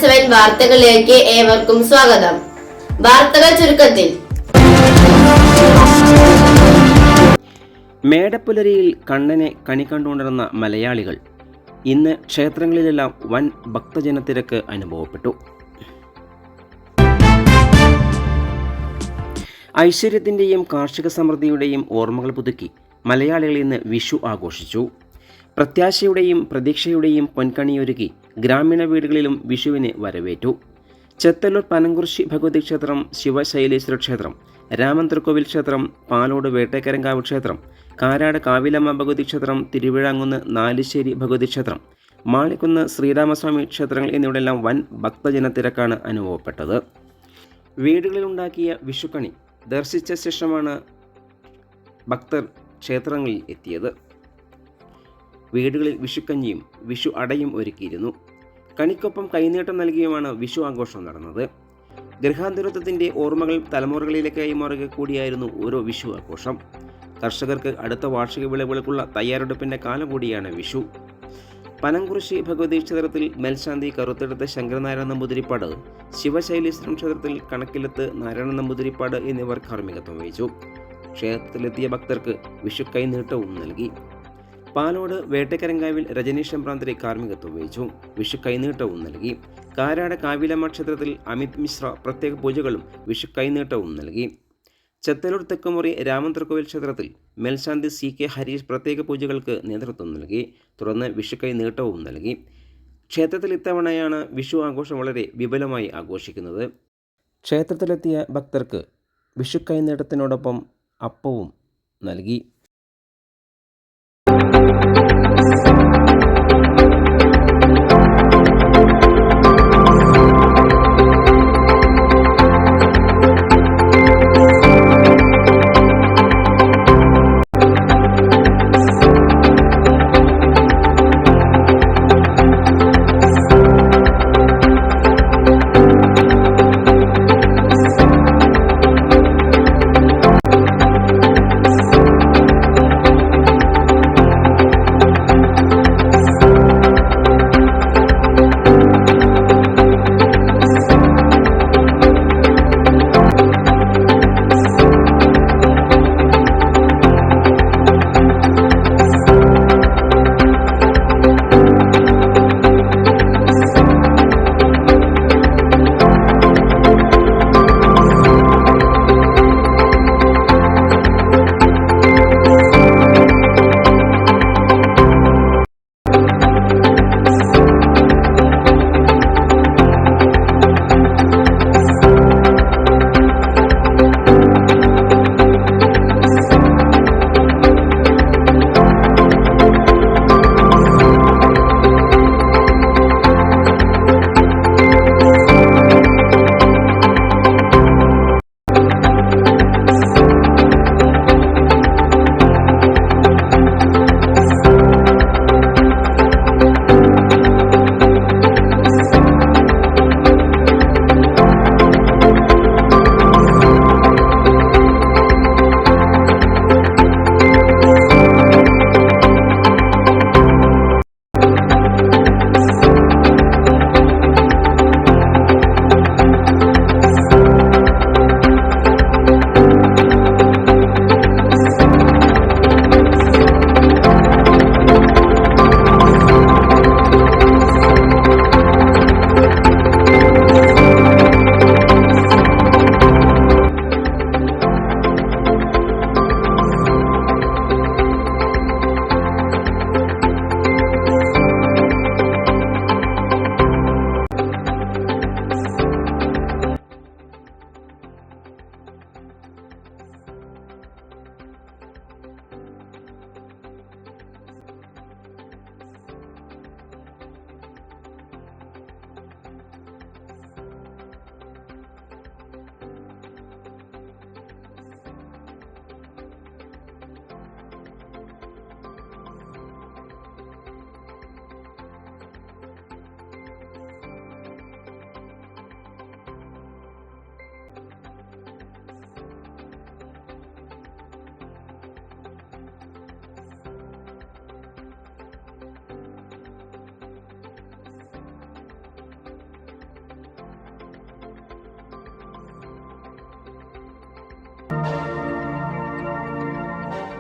7 വാർത്തകളിലേക്ക് ഏവർക്കും സ്വാഗതം. വാർത്തകൾ ചുരുക്കത്തിൽ. മേടപ്പുലരിയിൽ കണ്ണനെ കണി കണ്ടുകൊണ്ടിരുന്ന മലയാളികൾ ഇന്ന് ക്ഷേത്രങ്ങളിലെല്ലാം വൻ ഭക്തജനത്തിരക്ക് അനുഭവപ്പെട്ടു. ഐശ്വര്യത്തിൻ്റെയും കാർഷിക സമൃദ്ധിയുടെയും ഓർമ്മകൾ പുതുക്കി മലയാളികൾ ഇന്ന് വിഷു ആഘോഷിച്ചു. പ്രത്യാശയുടെയും പ്രതീക്ഷയുടെയും പൊൻകണിയൊരുക്കി ഗ്രാമീണ വീടുകളിലും വിഷുവിനെ വരവേറ്റു. ചെത്തല്ലൂർ പനംകുറിശി ഭഗവതി ക്ഷേത്രം, ശിവശൈലേശ്വര ക്ഷേത്രം, രാമന്തൃക്കോവിൽ ക്ഷേത്രം, പാലോട് വേട്ടക്കരങ്കാവ് ക്ഷേത്രം, കാരാട് കാവിലമ്മ ഭഗവതി ക്ഷേത്രം, തിരുവിഴാങ്കുന്ന് നാലിശ്ശേരി ഭഗവതി ക്ഷേത്രം, മാളിക്കുന്ന് ശ്രീരാമസ്വാമി ക്ഷേത്രങ്ങൾ എന്നിവിടെല്ലാം വൻ ഭക്തജനത്തിരക്കാണ് അനുഭവപ്പെട്ടത്. വീടുകളിലുണ്ടാക്കിയ വിഷുക്കണി ദർശിച്ച ശേഷമാണ് ഭക്തർ ക്ഷേത്രങ്ങളിൽ എത്തിയത്. വീടുകളിൽ വിഷുക്കഞ്ഞിയും വിഷു അടയും ഒരുക്കിയിരുന്നു. കണിക്കൊപ്പം കൈനീട്ടം നൽകിയുമാണ് വിഷു ആഘോഷം നടന്നത്. ഗൃഹാതുരത്വത്തിൻ്റെ ഓർമ്മകൾ തലമുറകളിലേക്ക് കൈമാറുക കൂടിയായിരുന്നു ഓരോ വിഷു ആഘോഷം. കർഷകർക്ക് അടുത്ത വാർഷിക വിളവുകൾക്കുള്ള തയ്യാറെടുപ്പിൻ്റെ കാലം കൂടിയാണ് വിഷു. പനംകുറിശി ഭഗവതി ക്ഷേത്രത്തിൽ മേൽശാന്തി കറുത്തെടുത്ത് ശങ്കരനാരായണ നമ്പൂതിരിപ്പാട്, ശിവശൈലേശ്വരം ക്ഷേത്രത്തിൽ കണക്കിലത്ത് നാരായണ നമ്പൂതിരിപ്പാട് എന്നിവർ കാർമ്മികത്വം വഹിച്ചു. ക്ഷേത്രത്തിലെത്തിയ ഭക്തർക്ക് വിഷു കൈനീട്ടവും നൽകി. പാലോട് വേട്ടക്കരങ്കാവിൽ രജനീഷ് എമ്പ്രാന്തിരി കാർമ്മികത്വം വഹിച്ചു. വിഷു കൈനീട്ടവും നൽകി. കാരാട് കാവിലമ്മ ക്ഷേത്രത്തിൽ അമിത് മിശ്ര പ്രത്യേക പൂജകളും വിഷു കൈനീട്ടവും നൽകി. ചെത്തല്ലൂർ തെക്കുമുറി രാമന്തൃക്കോവിൽ ക്ഷേത്രത്തിൽ മേൽശാന്തി CK ഹരീഷ് പ്രത്യേക പൂജകൾക്ക് നേതൃത്വം നൽകി. തുടർന്ന് വിഷു കൈനീട്ടവും നൽകി. ക്ഷേത്രത്തിൽ ഇത്തവണയാണ് വിഷു ആഘോഷം വളരെ വിപുലമായി ആഘോഷിക്കുന്നത്. ക്ഷേത്രത്തിലെത്തിയ ഭക്തർക്ക് വിഷു കൈനീട്ടത്തിനോടൊപ്പം അപ്പവും നൽകി.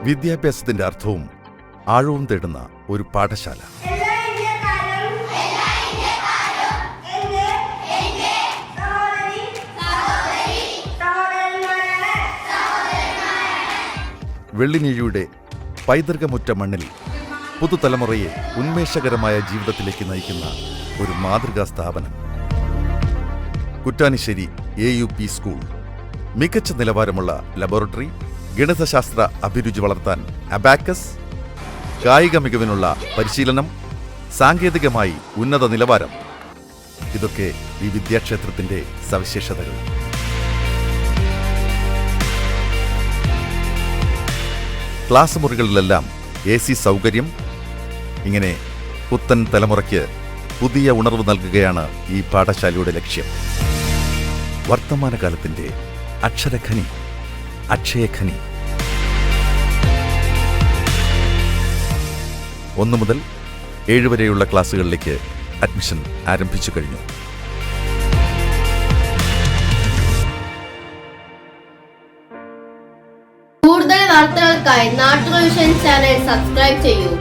വിദ്യാഭ്യാസത്തിന്റെ അർത്ഥവും ആഴവും തേടുന്ന ഒരു പാഠശാല. വെള്ളിനീഴിയുടെ പൈതൃകമുറ്റ മണ്ണിൽ പുതുതലമുറയെ ഉന്മേഷകരമായ ജീവിതത്തിലേക്ക് നയിക്കുന്ന ഒരു മാതൃകാ സ്ഥാപനം. കുറ്റാനിശ്ശേരി AUP സ്കൂൾ. മികച്ച നിലവാരമുള്ള ലബോറട്ടറി, ഗണിതശാസ്ത്ര അഭിരുചി വളർത്താൻ അബാക്കസ്, കായിക മികവിനുള്ള പരിശീലനം, സാങ്കേതികമായി ഉന്നത നിലവാരം. ഇതൊക്കെ ഈ വിദ്യാക്ഷേത്രത്തിന്റെ സവിശേഷതകൾ. ക്ലാസ് മുറികളിലെല്ലാം AC സൗകര്യം. ഇങ്ങനെ പുത്തൻ തലമുറയ്ക്ക് പുതിയ ഉണർവ് നൽകുകയാണ് ഈ പാഠശാലയുടെ ലക്ഷ്യം. വർത്തമാനകാലത്തിന്റെ അക്ഷരഖനി, അക്ഷയഖനി. 1 മുതൽ 7 വരെയുള്ള ക്ലാസുകളിലേക്ക് അഡ്മിഷൻ ആരംഭിച്ചു കഴിഞ്ഞു. കൂടുതൽ വാർത്തകൾക്കായി നാട്ടുകൾ വിഷൻ ചാനൽ സബ്സ്ക്രൈബ് ചെയ്യൂ.